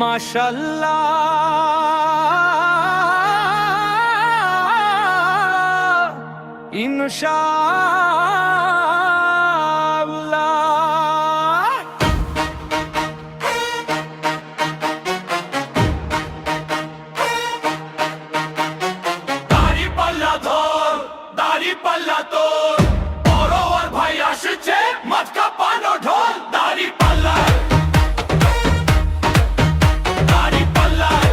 মাশাআল্লাহ ইনশাআল্লাহ। দাড়ি পাল্লা ধর, দাড়ি পাল্লা তোর, পরোয়ার ভাই আসছে, মাথা পানো ঢোল। দাড়ি পাল্লায়, দাড়ি পাল্লায়,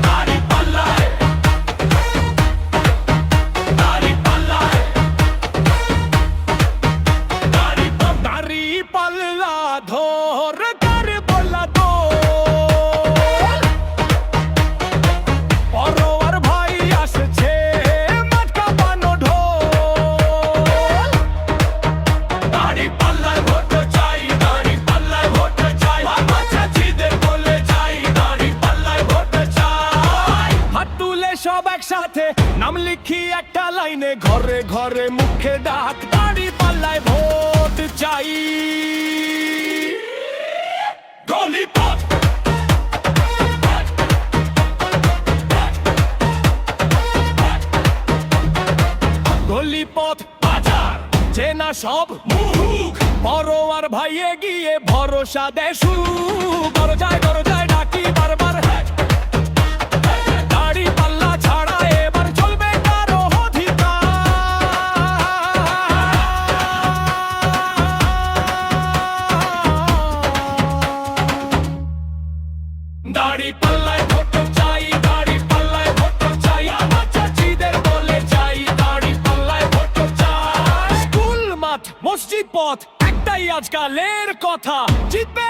দাড়ি পাল্লায়, দাড়ি পাল্লায়, দাড়ি দাড়ি পাল্লা ধর দাড়ি পাল্লা তোর, পরোয়ার ভাই আসছে, মাথা পানো ঢোল। দাড়ি পাল্লায় ভোট চাই, দাড়ি পাল্লায় ভোট চাই, মামা চাচিদের বলে যাই, দাড়ি পাল্লায় ভোট চাই। হাত তুলে সব একসাথে নাম লিখি একটা লাইনে, ঘরে ঘরে মুখে ডাক, দাড়ি পাল্লায় ভোট চাই। গলিপথ, গলিপথ বাজার, চেনা সব মুহুক, পরোয়ার ভাইয়ে গিয়ে ভরসা দে শুরু, দরজায় দরজায় ডাকি বারবার, দাড়ি পাল্লা ছাড়া এবার চলবে কারো অধিকার। দাড়ি পাল্লায় ভোট চাই, দাড়ি পাল্লায় ভোট চাই, আমার চাচিদের বলে যাই, দাড়ি পাল্লায় ভোট চাই। স্কুল মাঠ মসজিদ পথ একটাই আজকালের কথা, জিতবে